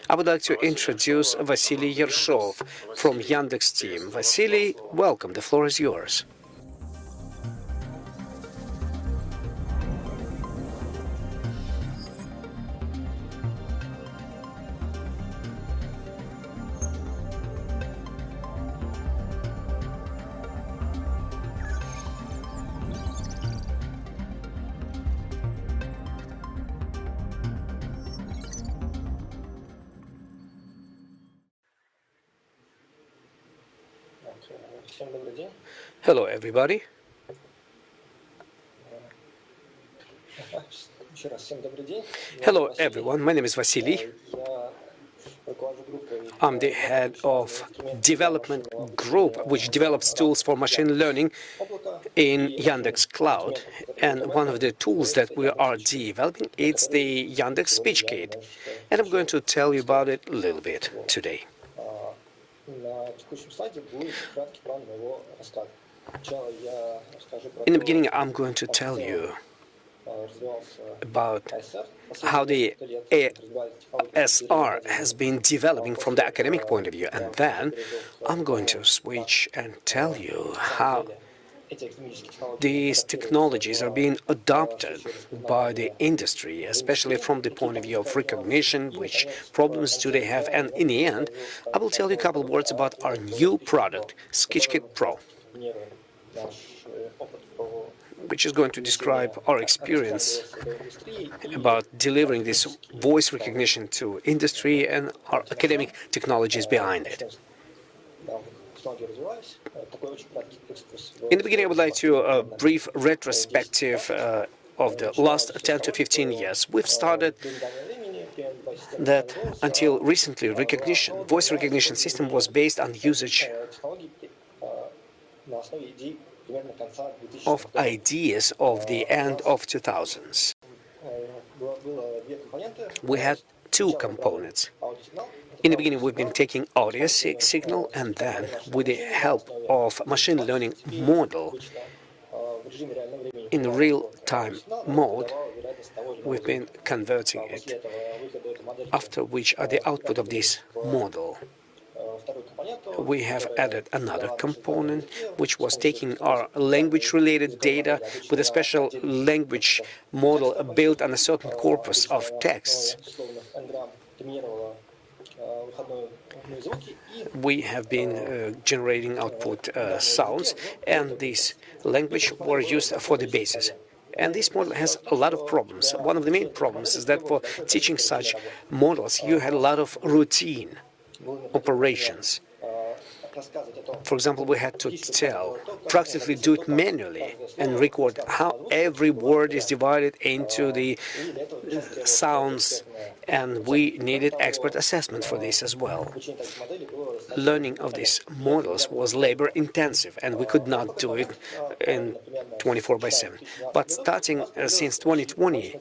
I would like to introduce Vasiliy Ershov from Yandex team. Vasiliy, welcome. The floor is yours. Hello, everybody. Hello, everyone. My name is Vasiliy. I'm the head of development group, which develops tools for machine learning in Yandex Cloud. And one of the tools that we are developing is the Yandex SpeechKit. And I'm going to tell you about it a little bit today. In the beginning, I'm going to tell you about how the ASR has been developing from the academic point of view, and then I'm going to switch and tell you how these technologies are being adopted by the industry, especially from the point of view of recognition, which problems do they have, and in the end, I will tell you a couple of words about our new product, SpeechKit Pro, which is going to describe our experience about delivering this voice recognition to industry and our academic technologies behind it. In the beginning, I would like to a brief retrospective of the last 10 to 15 years. We've started that until recently, voice recognition system was based on usage of ideas of the end of 2000s. We had two components. In the beginning, we've been taking audio signal, and then with the help of machine learning model in real-time mode, we've been converting it, after which at the output of this model, we have added another component, which was taking our language-related data with a special language model built on a certain corpus of texts. We have been generating output sounds, and this language were used for the basis. And this model has a lot of problems. One of the main problems is that for teaching such models, you had a lot of routine operations. For example, we had to practically do it manually and record how every word is divided into the sounds, and we needed expert assessment for this as well. Learning of these models was labor-intensive, and we could not do it in 24/7. But starting since 2020,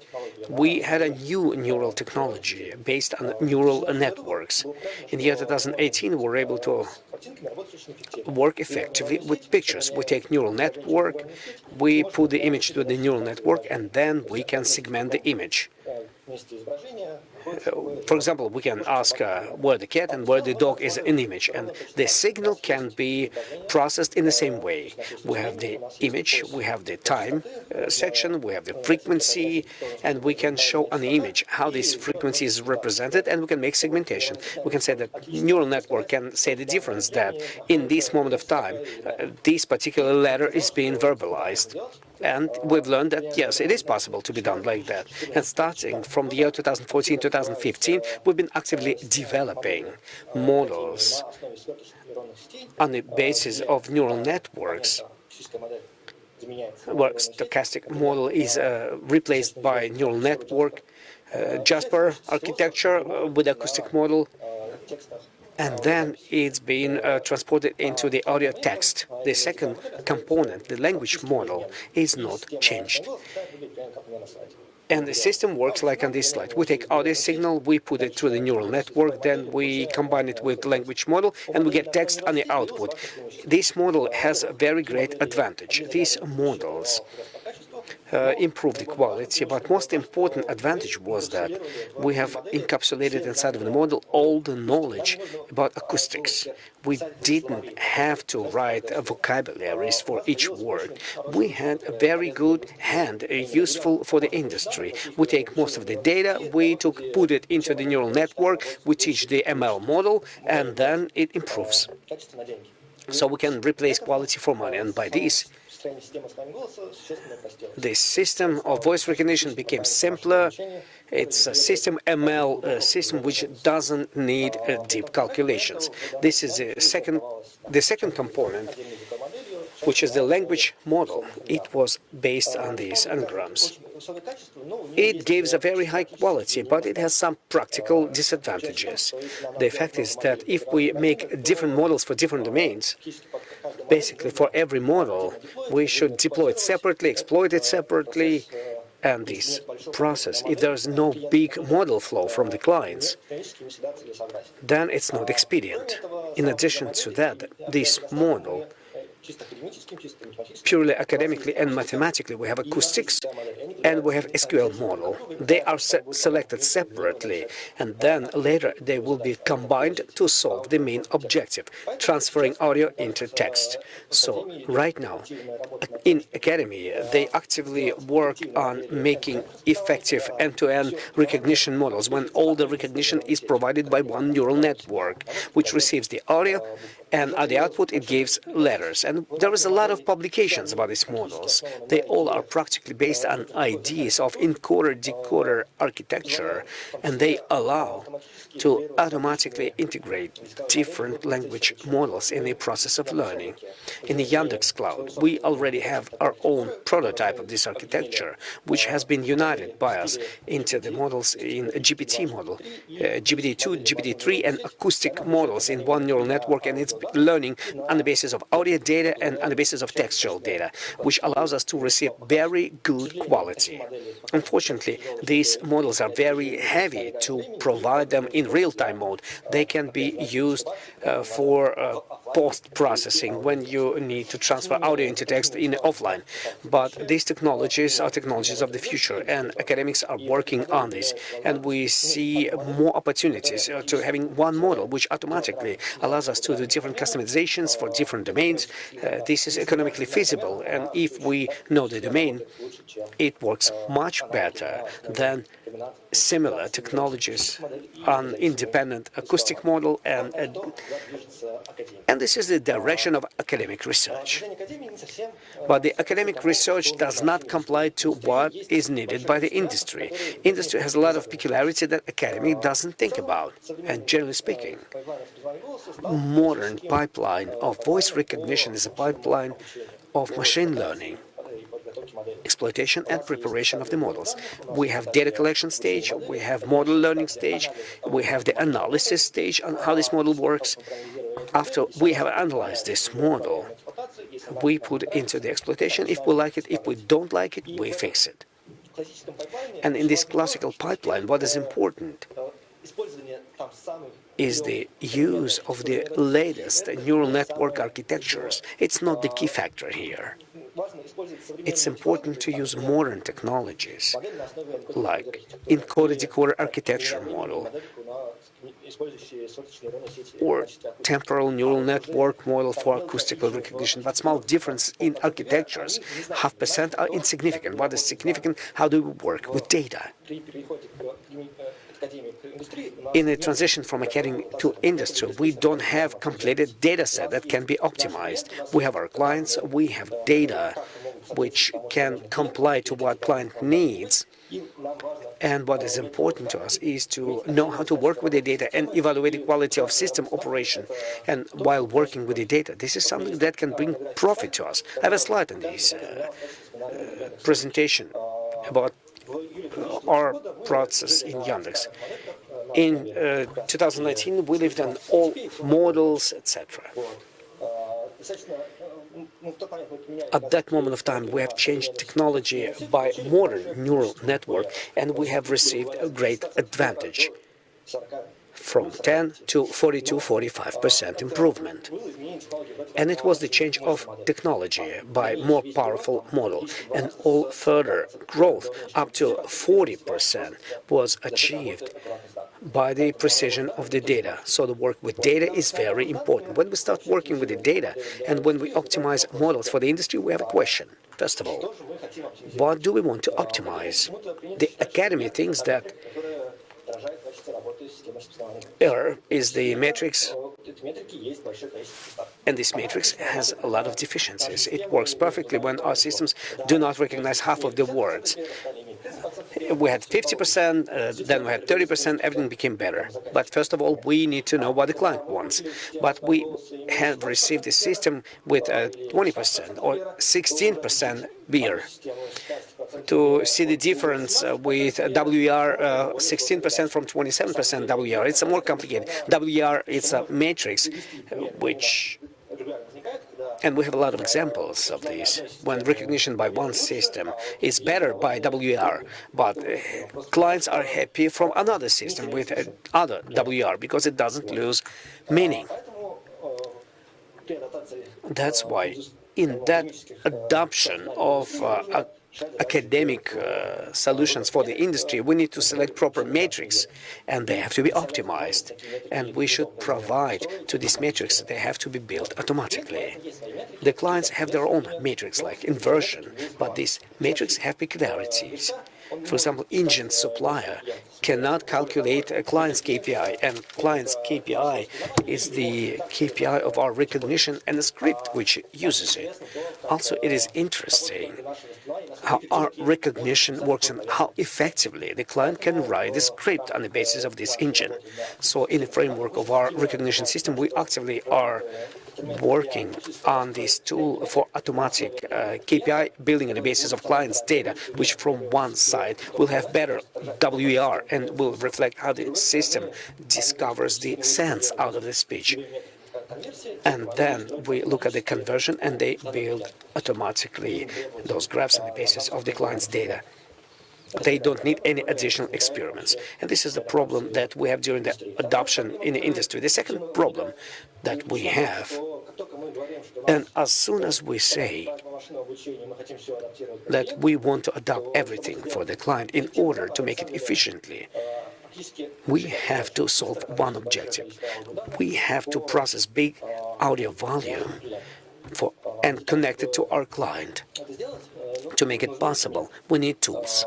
we had a new neural technology based on neural networks. In the year 2018, we were able to work effectively with pictures. We take neural network, we put the image to the neural network, and then we can segment the image. For example, we can ask where the cat and where the dog is an image, and the signal can be processed in the same way. We have the image, we have the time section, we have the frequency, and we can show on the image how this frequency is represented, and we can make segmentation. We can say that neural network can say the difference that in this moment of time, this particular letter is being verbalized. And we've learned that, yes, it is possible to be done like that. And starting from the year 2014-2015, we've been actively developing models on the basis of neural networks, where stochastic model is replaced by neural network, Jasper architecture with acoustic model, and then it's been transported into the audio text. The second component, the language model, is not changed. And the system works like on this slide. We take audio signal, we put it through the neural network, then we combine it with language model, and we get text on the output. This model has a very great advantage. These models improve the quality, but most important advantage was that we have encapsulated inside of the model all the knowledge about acoustics. We didn't have to write vocabularies for each word. We had a very good hand, useful for the industry. We take most of the data, put it into the neural network, we teach the ML model, and then it improves. So we can replace quality for money, and by this, the system of voice recognition became simpler. It's a system ML system which doesn't need deep calculations. This is the second component, which is the language model. It was based on these anagrams. It gives a very high quality, but it has some practical disadvantages. The fact is that if we make different models for different domains, basically for every model, we should deploy it separately, exploit it separately, and this process, if there's no big model flow from the clients, then it's not expedient. In addition to that, this model, purely academically and mathematically, we have acoustics and we have SQL model. They are selected separately, and then later they will be combined to solve the main objective, transferring audio into text. So right now, in academy, they actively work on making effective end-to-end recognition models when all the recognition is provided by one neural network, which receives the audio, and at the output it gives letters. And there is a lot of publications about these models. They all are practically based on ideas of encoder-decoder architecture, and they allow to automatically integrate different language models in the process of learning. In the Yandex cloud, we already have our own prototype of this architecture, which has been united by us into the models in a GPT model, GPT-2, GPT-3, and acoustic models in one neural network, and it's learning on the basis of audio data and on the basis of textual data, which allows us to receive very good quality. Unfortunately, these models are very heavy to provide them in real-time mode. They can be used for post-processing when you need to transfer audio into text in offline. But these technologies are technologies of the future, and academics are working on this. And we see more opportunities to having one model which automatically allows us to do different customizations for different domains. This is economically feasible, and if we know the domain, it works much better than similar technologies on independent acoustic model, and this is the direction of academic research. But the academic research does not comply to what is needed by the industry. Industry has a lot of peculiarity that academy doesn't think about, and generally speaking, modern pipeline of voice recognition is a pipeline of machine learning, exploitation and preparation of the models. We have data collection stage, we have model learning stage, we have the analysis stage on how this model works. After we have analyzed this model, we put it into the exploitation. If we like it, if we don't like it, we fix it. And in this classical pipeline, what is important is the use of the latest neural network architectures. It's not the key factor here. It's important to use modern technologies like encoder-decoder architecture model or temporal neural network model for acoustical recognition. But small difference in architectures, 0.5%, are insignificant. What is significant? How do we work with data? In a transition from academy to industry, we don't have completed data set that can be optimized. We have our clients, we have data which can comply to what client needs. And what is important to us is to know how to work with the data and evaluate the quality of system operation. And while working with the data, this is something that can bring profit to us. I have a slide in this presentation about our process in Yandex. In 2019, we lived on all models, etc. At that moment of time, we have changed technology by modern neural network, and we have received a great advantage. from 10 to 42-45% improvement. And it was the change of technology by more powerful model, and all further growth up to 40% was achieved by the precision of the data. So the work with data is very important. When we start working with the data and when we optimize models for the industry, we have a question. First of all, what do we want to optimize? The academy thinks that error is the matrix, and this matrix has a lot of deficiencies. It works perfectly when our systems do not recognize half of the words. We had 50%, then we had 30%, everything became better. But first of all, we need to know what the client wants. But we have received a system with 20% or 16% beer. To see the difference with WER, 16% from 27% WER, it's more complicated. WER is a matrix and we have a lot of examples of these, when recognition by one system is better by WER, but clients are happy from another system with other WER because it doesn't lose meaning. That's why in that adoption of academic solutions for the industry, we need to select proper matrix, and they have to be optimized. And we should provide to this matrix, they have to be built automatically. The clients have their own matrix, like inversion, but these matrix have peculiarities. For example, engine supplier cannot calculate a client's KPI, and client's KPI is the KPI of our recognition and the script which uses it. Also, it is interesting how our recognition works and how effectively the client can write the script on the basis of this engine. So in the framework of our recognition system, we actively are working on this tool for automatic KPI building on the basis of clients' data, which from one side will have better WER and will reflect how the system discovers the sense out of the speech. And then we look at the conversion, and they build automatically those graphs on the basis of the client's data. They don't need any additional experiments. And this is the problem that we have during the adoption in the industry. The second problem that we have, and as soon as we say that we want to adopt everything for the client in order to make it efficiently, we have to solve one objective. We have to process big audio volume and connect it to our client. To make it possible, we need tools.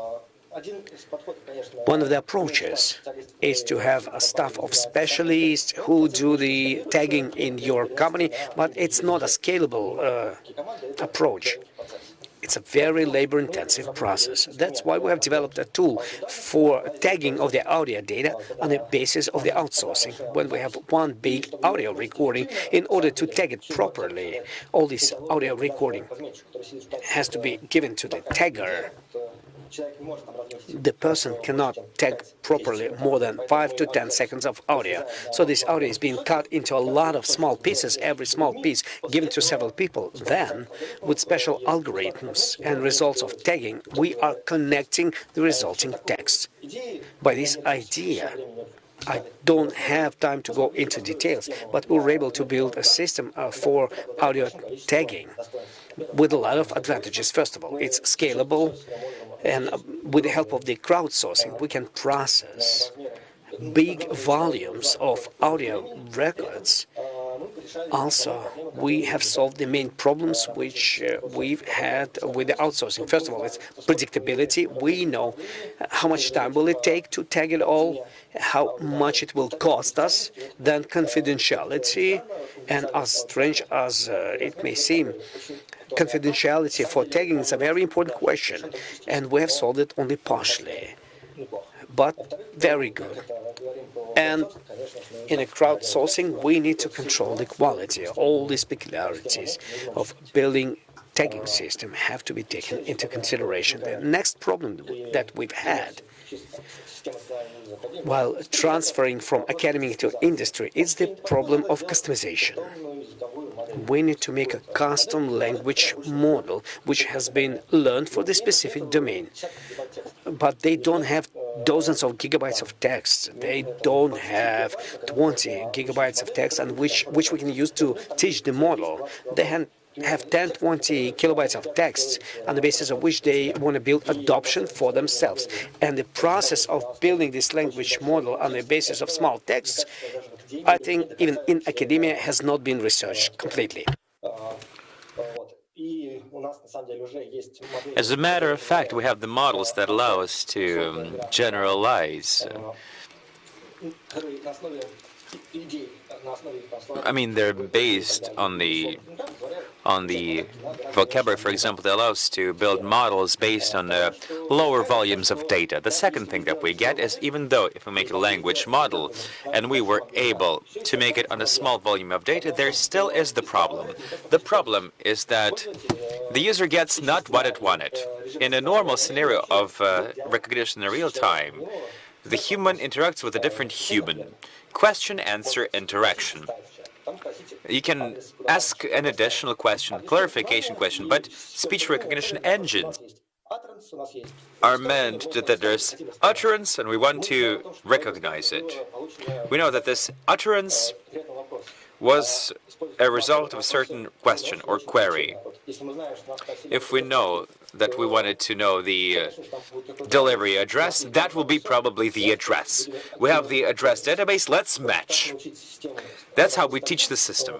One of the approaches is to have a staff of specialists who do the tagging in your company, but it's not a scalable approach. It's a very labor-intensive process. That's why we have developed a tool for tagging of the audio data on the basis of the outsourcing. When we have one big audio recording, in order to tag it properly, all this audio recording has to be given to the tagger. The person cannot tag properly more than 5 to 10 seconds of audio. So this audio is being cut into a lot of small pieces, every small piece given to several people. Then, with special algorithms and results of tagging, we are connecting the resulting text. By this idea, I don't have time to go into details, but we were able to build a system for audio tagging with a lot of advantages. First of all, it's scalable, and with the help of the crowdsourcing, we can process big volumes of audio records. Also, we have solved the main problems which we've had with the outsourcing. First of all, it's predictability. We know how much time will it take to tag it all, how much it will cost us. Then confidentiality, and as strange as it may seem, confidentiality for tagging is a very important question, and we have solved it only partially, but very good. And in a crowdsourcing, we need to control the quality. All these peculiarities of building tagging system have to be taken into consideration. The next problem that we've had while transferring from academy to industry is the problem of customization. We need to make a custom language model which has been learned for the specific domain. But they don't have dozens of gigabytes of text. They don't have 20 gigabytes of text, and which we can use to teach the model. They have 10, 20 kilobytes of text on the basis of which they want to build adoption for themselves. And the process of building this language model on the basis of small texts, I think even in academia, has not been researched completely. As a matter of fact, we have the models that allow us to generalize. I mean, they're based on the vocabulary, for example, that allows us to build models based on lower volumes of data. The second thing that we get is, even though if we make a language model and we were able to make it on a small volume of data, there still is the problem. The problem is that the user gets not what it wanted. In a normal scenario of recognition in real time, the human interacts with a different human. Question-answer interaction. You can ask an additional question, clarification question, but speech recognition engines are meant that there's utterance and we want to recognize it. We know that this utterance was a result of a certain question or query. If we know that we wanted to know the delivery address, that will be probably the address. We have the address database, let's match. That's how we teach the system.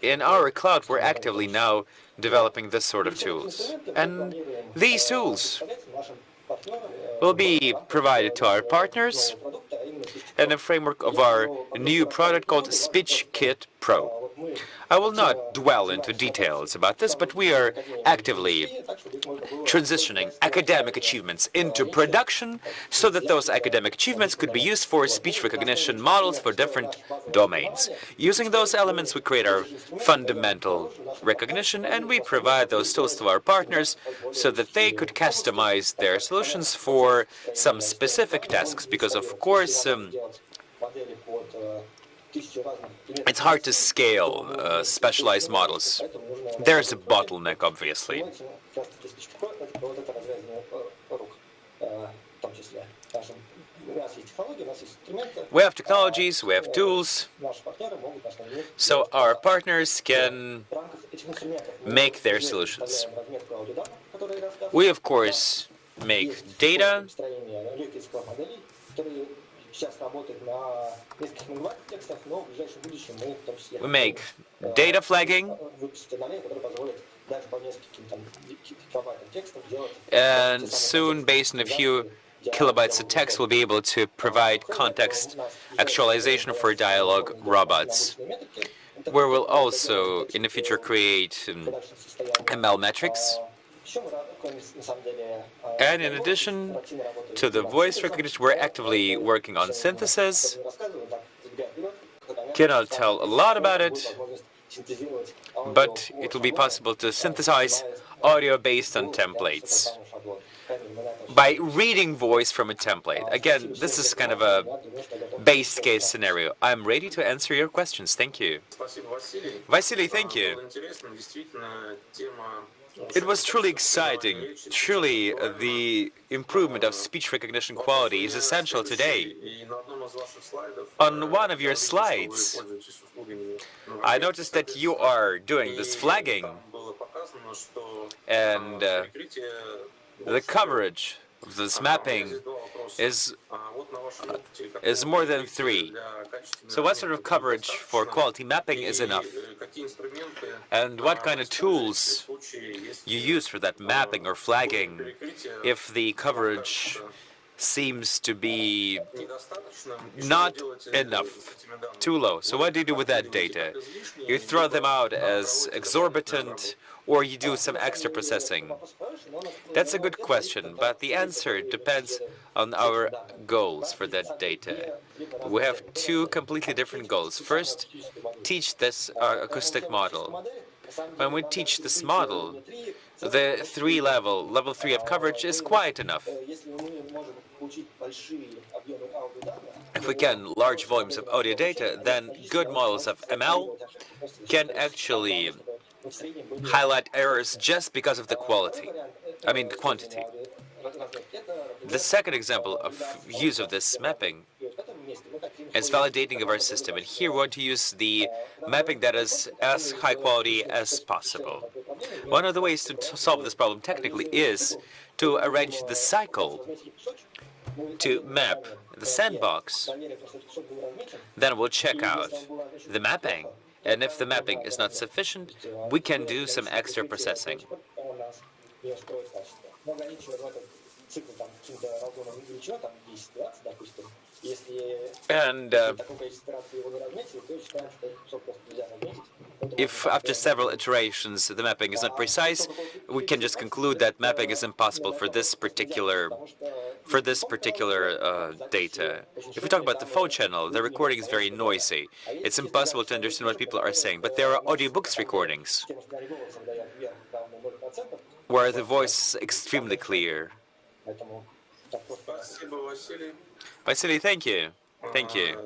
In our cloud, we're actively now developing this sort of tools. And these tools will be provided to our partners in the framework of our new product called SpeechKit Pro. I will not dwell into details about this, but we are actively transitioning academic achievements into production so that those academic achievements could be used for speech recognition models for different domains. Using those elements, we create our fundamental recognition, and we provide those tools to our partners so that they could customize their solutions for some specific tasks, because of course it's hard to scale specialized models. There's a bottleneck, obviously. We have technologies, we have tools, so our partners can make their solutions. We, of course, make data. We make data flagging, and soon, based on a few kilobytes of text, we'll be able to provide context actualization for dialogue robots, where we'll also, in the future, create ML metrics. And in addition to the voice recognition, we're actively working on synthesis. Cannot tell a lot about it, but it will be possible to synthesize audio based on templates by reading voice from a template. Again, this is kind of a base case scenario. I'm ready to answer your questions. Thank you. Vasiliy, thank you. It was truly exciting. Truly, the improvement of speech recognition quality is essential today. On one of your slides, I noticed that you are doing this flagging, and the coverage of this mapping is more than 3. So what sort of coverage for quality mapping is enough? And what kind of tools you use for that mapping or flagging if the coverage seems to be not enough, too low? So what do you do with that data? You throw them out as exorbitant, or you do some extra processing? That's a good question, but the answer depends on our goals for that data. We have 2 completely different goals. First, teach this acoustic model. When we teach this model, the level 3 of coverage is quite enough. if we can large volumes of audio data, then good models of ML can actually highlight errors just because of the quantity. The second example of use of this mapping is validating of our system. And here we want to use the mapping that is as high quality as possible. One of the ways to solve this problem technically is to arrange the cycle to map the sandbox. Then we'll check out the mapping. And if the mapping is not sufficient, we can do some extra processing. And if after several iterations the mapping is not precise, we can just conclude that mapping is impossible for this particular data. If we talk about the phone channel, the recording is very noisy. It's impossible to understand what people are saying. But there are audiobooks recordings where the voice is extremely clear. Vasiliy, thank you. Thank you.